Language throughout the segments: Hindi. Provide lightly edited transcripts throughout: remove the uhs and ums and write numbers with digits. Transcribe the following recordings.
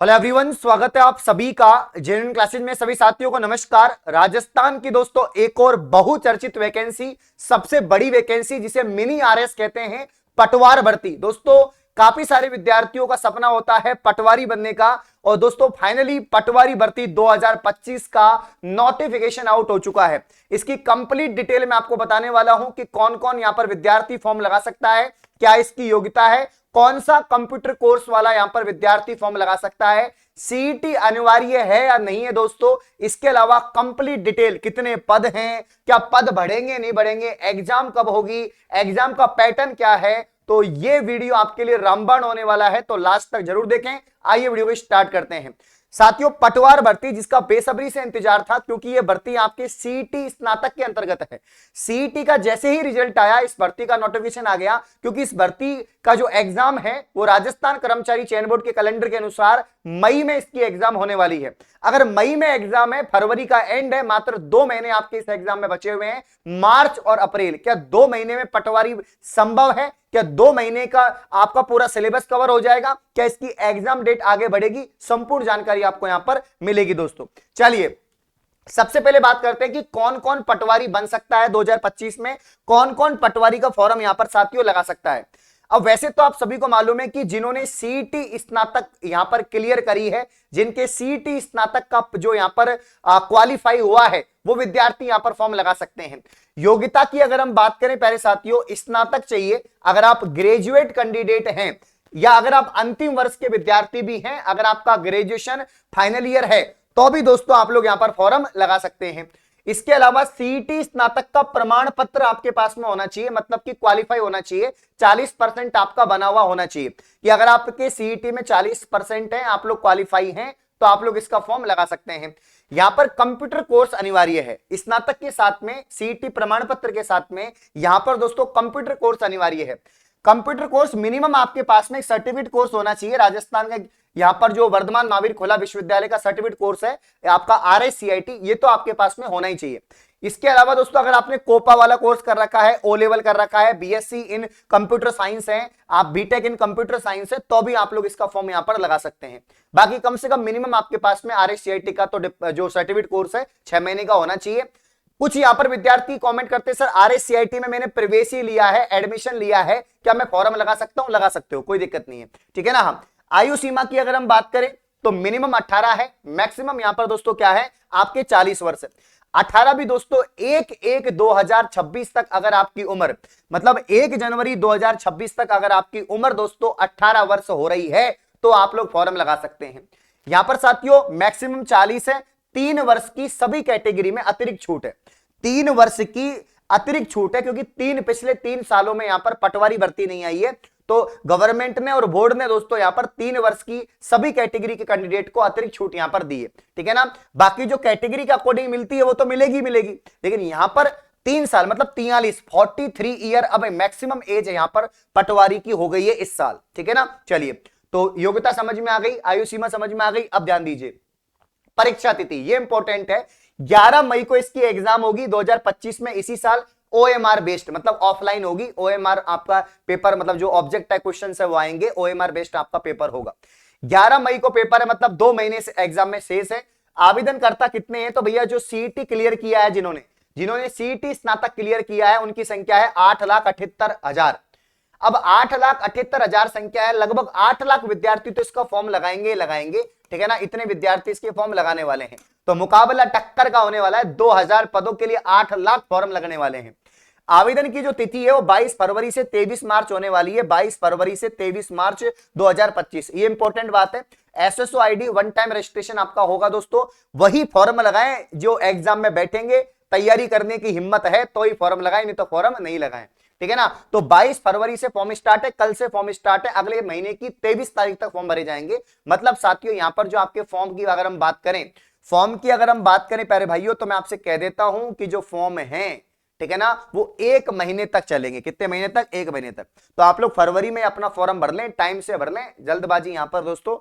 हेलो एवरीवन, स्वागत है आप सभी का जेन्युइन क्लासेज में। सभी साथियों को नमस्कार। राजस्थान की दोस्तों एक और बहुचर्चित वैकेंसी, सबसे बड़ी वैकेंसी जिसे मिनी आरएस कहते हैं, पटवार भर्ती। दोस्तों काफी सारे विद्यार्थियों का सपना होता है पटवारी बनने का, और दोस्तों फाइनली पटवारी भर्ती 2025 का नोटिफिकेशन आउट हो चुका है। इसकी कंप्लीट डिटेल में आपको बताने वाला हूं कि कौन कौन यहां पर विद्यार्थी फॉर्म लगा सकता है, क्या इसकी योग्यता है, कौन सा कंप्यूटर कोर्स वाला यहां पर विद्यार्थी फॉर्म लगा सकता है, सीईटी अनिवार्य है या नहीं है दोस्तों। इसके अलावा कंप्लीट डिटेल, कितने पद हैं, क्या पद बढ़ेंगे नहीं बढ़ेंगे, एग्जाम कब होगी, एग्जाम का पैटर्न क्या है, तो ये वीडियो आपके लिए रामबाण होने वाला है, तो लास्ट तक जरूर देखें। आइए वीडियो को स्टार्ट करते हैं। साथियों पटवार भर्ती जिसका बेसब्री से इंतजार था, क्योंकि यह भर्ती आपके सीईटी स्नातक के अंतर्गत है। सीईटी का जैसे ही रिजल्ट आया, इस भर्ती का नोटिफिकेशन आ गया, क्योंकि इस भर्ती का जो एग्जाम है वो राजस्थान कर्मचारी चयन बोर्ड के कैलेंडर के अनुसार मई में इसकी एग्जाम होने वाली है। अगर मई में एग्जाम है, फरवरी का एंड है, मात्र 2 महीने आपके इस एग्जाम में बचे हुए हैं, मार्च और अप्रैल। क्या 2 महीने में पटवारी संभव है? क्या 2 महीने का आपका पूरा सिलेबस कवर हो जाएगा? क्या इसकी एग्जाम डेट आगे बढ़ेगी? संपूर्ण जानकारी आपको यहां पर मिलेगी दोस्तों। चलिए सबसे पहले बात करते हैं कि कौन कौन पटवारी बन सकता है 2025 में, कौन कौन पटवारी का फॉर्म यहां पर साथियों लगा सकता है। अब वैसे तो आप सभी को मालूम है कि जिन्होंने सीईटी स्नातक यहां पर क्लियर करी है, जिनके सीईटी स्नातक का जो यहां पर क्वालिफाई हुआ है, वो विद्यार्थी यहां पर फॉर्म लगा सकते हैं। योग्यता की अगर हम बात करें प्यारे साथियों, स्नातक चाहिए। अगर आप ग्रेजुएट कैंडिडेट हैं या अगर आप अंतिम वर्ष के विद्यार्थी भी हैं, अगर आपका ग्रेजुएशन फाइनल ईयर है, तो भी दोस्तों आप लोग यहां पर फॉर्म लगा सकते हैं। इसके अलावा सीईटी स्नातक का प्रमाण पत्र आपके पास में होना चाहिए, मतलब कि क्वालिफाई होना चाहिए, 40% आपका बना हुआ होना चाहिए। कि अगर आपके सीईटी में 40% है, आप लोग क्वालिफाई हैं, तो आप लोग इसका फॉर्म लगा सकते हैं। यहां पर कंप्यूटर कोर्स अनिवार्य है। स्नातक के साथ में, सीईटी प्रमाण पत्र के साथ में यहां पर दोस्तों कंप्यूटर कोर्स अनिवार्य है। कंप्यूटर कोर्स मिनिमम आपके पास में सर्टिफिकेट कोर्स होना चाहिए। राजस्थान का यहां पर जो वर्धमान महावीर खुला विश्वविद्यालय का सर्टिफिकेट कोर्स है आपका आरएससीआईटी, ये तो आपके पास में होना ही चाहिए। इसके अलावा दोस्तों अगर आपने कोपा वाला कोर्स कर रखा है, ओ लेवल कर रखा है, बीएससी इन कंप्यूटर साइंस है, आप बीटेक इन कंप्यूटर साइंस है, तो भी आप लोग इसका फॉर्म यहां पर लगा सकते हैं। बाकी कम से कम मिनिमम आपके पास में आरएससीआईटी का तो जो सर्टिफिकेट कोर्स है 6 महीने का होना चाहिए। कुछ यहां पर विद्यार्थी कमेंट करते हैं, सर आरएससीआईटी में मैंने प्रवेश ही लिया है, एडमिशन लिया है, क्या मैं फॉर्म लगा सकता हूं? लगा सकते हो, कोई दिक्कत नहीं है, ठीक है ना। हम आयु सीमा की अगर हम बात करें तो मिनिमम 18 है, मैक्सिमम यहां पर दोस्तों क्या है आपके 40 वर्ष है। 18 भी दोस्तों 1/1/2026 तक अगर आपकी उम्र, मतलब 1 जनवरी 2026 तक अगर आपकी उम्र दोस्तों 18 वर्ष हो रही है, तो आप लोग फॉर्म लगा सकते हैं। यहां पर साथियों मैक्सिमम 40 है। 3 वर्ष की सभी कैटेगरी में अतिरिक्त छूट है। 3 वर्ष की अतिरिक्त छूट है, क्योंकि पिछले 3 सालों में यहां पर पटवारी भर्ती नहीं आई है, तो गवर्नमेंट ने और बोर्ड ने दोस्तों यहां पर 3 वर्ष की सभी कैटेगरी के कैंडिडेट को अतिरिक्त छूट यहां पर दी है, ठीक है ना। बाकी जो कैटेगरी के अकॉर्डिंग मिलती है वो तो मिलेगी मिलेगी, लेकिन यहां पर 3 साल मतलब 43 ईयर अब मैक्सिमम एज है यहां पर पटवारी की हो गई है इस साल, ठीक है ना। चलिए तो योग्यता समझ में आ गई, आयु सीमा समझ में आ गई। अब ध्यान दीजिए परीक्षा तिथि, ये इंपॉर्टेंट है। 11 मई को इसकी एग्जाम होगी 2025 में, इसी साल। ओएमआर बेस्ड मतलब ऑफलाइन होगी। ओएमआर आपका पेपर, मतलब जो ऑब्जेक्ट है क्वेश्चन है वो आएंगे, ओएमआर बेस्ड आपका पेपर होगा। 11 मई को पेपर है, मतलब 2 महीने से एग्जाम में शेष है। आवेदनकर्ता कितने हैं? तो भैया जो सीईटी क्लियर किया है, जिन्होंने सीईटी स्नातक क्लियर किया है, उनकी संख्या है 8,78,000। अब 8,78,000 संख्या है, लगभग 8 लाख विद्यार्थी तो इसका फॉर्म लगाएंगे, ठीक है ना। इतने विद्यार्थी इसके फॉर्म लगाने वाले हैं, तो मुकाबला टक्कर का होने वाला है। 2000 पदों के लिए 8 लाख फॉर्म लगने वाले हैं। आवेदन की जो तिथि है वो 22 फरवरी से 23 मार्च होने वाली है। 22 फरवरी से 23 मार्च 2025, ये इंपॉर्टेंट बात है। SSO ID one time registration आपका होगा दोस्तों। वही फॉर्म लगाएं जो एग्जाम में बैठेंगे, तैयारी करने की हिम्मत है तो ही फॉर्म लगाएं, नहीं तो फॉर्म नहीं लगाएं, ठीक है ना। तो 22 फरवरी से फॉर्म स्टार्ट है, कल से फॉर्म स्टार्ट है, अगले महीने की 23 तारीख तक फॉर्म भरे जाएंगे। मतलब साथियों यहां पर जो आपके फॉर्म की अगर हम बात करें प्यारे भाइयों, तो मैं आपसे कह देता हूं कि जो फॉर्म है, ठीक है ना, वो 1 महीने तक चलेंगे। कितने महीने तक? 1 महीने तक। तो आप लोग फरवरी में अपना फॉर्म भर लें, टाइम से भर लें, जल्दबाजी यहां पर दोस्तों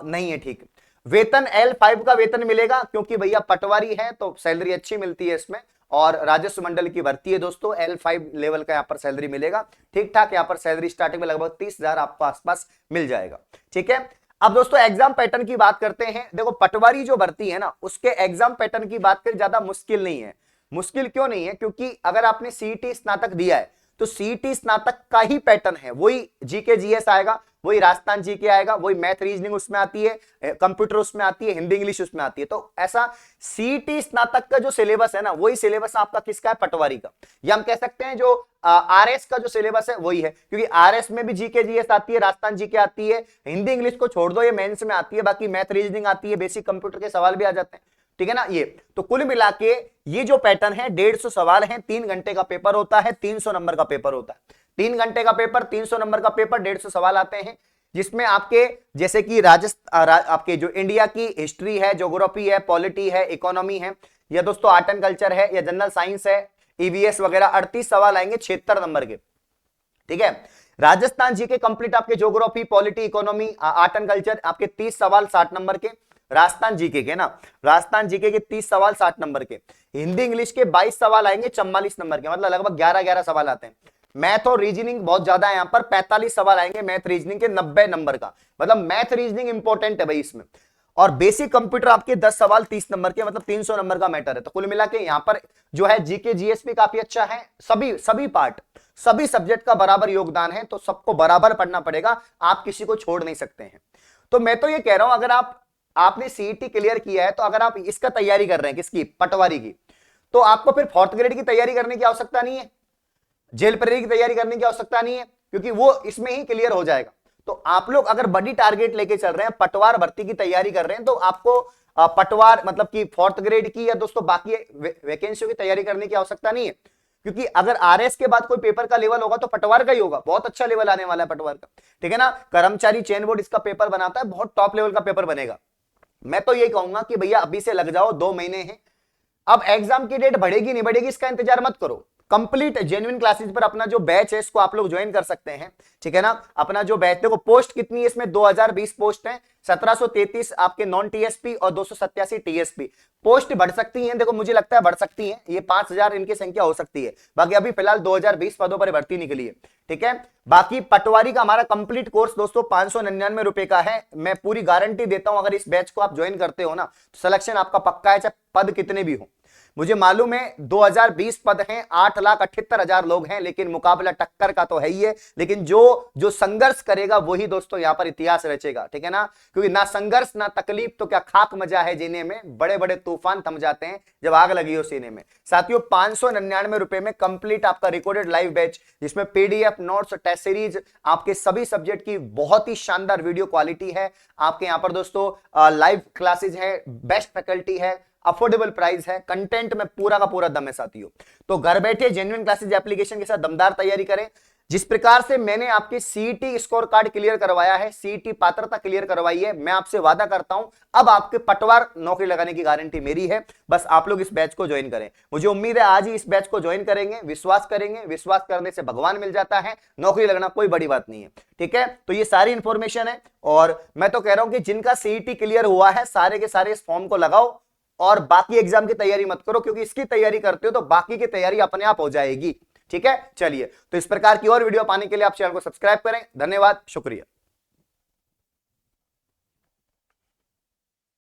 नहीं है, ठीक। वेतन L5 का वेतन मिलेगा, क्योंकि भैया पटवारी है तो सैलरी अच्छी मिलती है इसमें, और राजस्व मंडल की भर्ती है दोस्तों। L5 लेवल का यहां पर सैलरी मिलेगा, ठीक ठाक। यहां पर सैलरी स्टार्टिंग में लगभग 30,000 आपको आसपास मिल जाएगा, ठीक है। अब दोस्तों एग्जाम पैटर्न की बात करते हैं। देखो पटवारी जो भर्ती है ना, उसके एग्जाम पैटर्न की बात करें, ज्यादा मुश्किल नहीं है। मुश्किल क्यों नहीं है? क्योंकि अगर आपने सीईटी स्नातक दिया है तो सीईटी स्नातक का ही पैटर्न है, वही जीके जीएस आएगा, वही राजस्थान जीके आएगा, वही मैथ रीजनिंग उसमें आती है, कंप्यूटर उसमें आती है, हिंदी इंग्लिश उसमें आती है। तो ऐसा सीईटी स्नातक का जो सिलेबस है ना, वही सिलेबस आपका किसका है? पटवारी का। या हम कह सकते हैं जो आरएस का जो सिलेबस है वही है, क्योंकि आरएस में भी जीके जीएस आती है, राजस्थान जीके आती है, हिंदी इंग्लिश को छोड़ दो, ये मेंस में आती है, बाकी मैथ रीजनिंग आती है, बेसिक कंप्यूटर के सवाल भी आ जाते हैं। ठीक है ना। ये तो कुल मिला के ये जो पैटर्न है 150 सवाल हैं, 3 घंटे का पेपर होता है, 300 नंबर का पेपर होता है। 3 घंटे का पेपर, 300 नंबर का पेपर, 150 सवाल आते हैं, जिसमें आपके जैसे कि आपके जो इंडिया की हिस्ट्री है, ज्योग्राफी है, पॉलिटी है, इकोनॉमी है, या दोस्तों आर्ट एंड कल्चर है, या जनरल साइंस है, ईवीएस वगैरह, 38 सवाल आएंगे 76 नंबर के। ठीक है। राजस्थान जीके कंप्लीट आपके geography, polity, economy, art and culture आपके 30 सवाल 60 नंबर के। राजस्थान जीके के ना, राजस्थान जीके के 30 सवाल 60 नंबर के। हिंदी इंग्लिश के 22 सवाल आएंगे 44 नंबर के, मतलब लगभग 11-11 सवाल आते हैं। मैथ और रीजनिंग बहुत ज्यादा है, यहां पर 45 सवाल आएंगे मैथ रीजनिंग के, 90 नंबर का, मतलब मैथ रीजनिंग इंपॉर्टेंट है भाई इसमें। और बेसिक कंप्यूटर आपके 10 सवाल 30 नंबर के, मतलब 300 नंबर का मैटर है। तो कुल मिला के यहां पर जो है जीके जीएस भी काफी अच्छा है, सभी पार्ट, सभी सब्जेक्ट का बराबर योगदान है, तो सबको बराबर पढ़ना पड़ेगा, आप किसी को छोड़ नहीं सकते हैं। तो मैं तो ये कह रहा हूं, अगर आपने सीईटी क्लियर किया है, तो अगर आप इसका तैयारी कर रहे हैं, किसकी? पटवारी की, तो आपको फिर 4th ग्रेड की तैयारी करने की आवश्यकता नहीं है, जेल प्रेरी की तैयारी करने की आवश्यकता नहीं है, क्योंकि वो इसमें ही क्लियर हो जाएगा। तो आप लोग अगर बड़ी टारगेट लेके चल रहे हैं, पटवार भर्ती की तैयारी कर रहे हैं, तो आपको पटवार मतलब कि 4th ग्रेड की या दोस्तों बाकी वैकेंसियों की तैयारी करने की आवश्यकता नहीं है, क्योंकि अगर आरएस के बाद कोई पेपर का लेवल होगा तो पटवार का ही होगा, बहुत अच्छा लेवल आने वाला है पटवार का। ठीक है ना। कर्मचारी चयन बोर्ड इसका पेपर बनाता है, बहुत टॉप लेवल का पेपर बनेगा। मैं तो यही कहूंगा कि भैया अभी से लग जाओ, 2 महीने हैं। अब एग्जाम की डेट बढ़ेगी नहीं बढ़ेगी इसका इंतजार मत करो। कंप्लीट जेन्युइन क्लासेस पर अपना जो बैच है इसको आप लोग ज्वाइन कर सकते हैं। ठीक है ना। अपना जो बैच, देखो पोस्ट कितनी है इसमें? 2020 पोस्ट है, 1733 आपके नॉन टीएसपी और 287 टीएसपी। पोस्ट बढ़ सकती हैं, देखो मुझे लगता है बढ़ सकती हैं, ये 5000 इनकी संख्या हो सकती है। बाकी अभी फिलहाल 2020 पदों पर भर्ती निकली है। ठीक है। बाकी पटवारी का हमारा कंप्लीट कोर्स दोस्तों 599 रुपए का है। मैं पूरी गारंटी देता हूं, अगर इस बैच को आप ज्वाइन करते हो ना, तो सिलेक्शन आपका पक्का है, चाहे पद कितने भी हो। मुझे मालूम है 2020 पद हैं, 8,78,000 लोग हैं, लेकिन मुकाबला टक्कर का तो है ही है। लेकिन जो संघर्ष करेगा वही दोस्तों यहां पर इतिहास रचेगा। ठीक है ना। क्योंकि ना संघर्ष ना तकलीफ तो क्या खाक मजा है जीने में, बड़े बड़े तूफान थम जाते हैं जब आग लगी हो सीने में। साथियों 599 रुपए में कंप्लीट आपका रिकॉर्डेड लाइव बैच, जिसमें पीडीएफ, नोट्स, टेस्ट सीरीज, आपके सभी सब्जेक्ट की बहुत ही शानदार वीडियो क्वालिटी है। आपके यहां पर दोस्तों लाइव क्लासेज है, बेस्ट फैकल्टी है, अफोर्डेबल प्राइस है, कंटेंट में पूरा का पूरा दम है साथियों। तो घर बैठे जेन्युइन क्लासेज एप्लीकेशन के साथ दमदार तैयारी करें। जिस प्रकार से मैंने आपके सीईटी स्कोर कार्ड क्लियर करवाया है, सीईटी पात्रता क्लियर करवाई है, मैं आपसे वादा करता हूं अब आपके पटवार नौकरी लगाने की गारंटी मेरी है। बस आप लोग इस बैच को ज्वाइन करें। मुझे उम्मीद है आज ही इस बैच को ज्वाइन करेंगे, विश्वास करेंगे, विश्वास करने से भगवान मिल जाता है, नौकरी लगना कोई बड़ी बात नहीं है। ठीक है। तो ये सारी इंफॉर्मेशन है, और मैं तो कह रहा हूं कि जिनका सीईटी क्लियर हुआ है सारे के सारे इस फॉर्म को लगाओ, और बाकी एग्जाम की तैयारी मत करो, क्योंकि इसकी तैयारी करते हो तो बाकी की तैयारी अपने आप हो जाएगी। ठीक है। चलिए, तो इस प्रकार की और वीडियो पाने के लिए आप चैनल को सब्सक्राइब करें। धन्यवाद, शुक्रिया।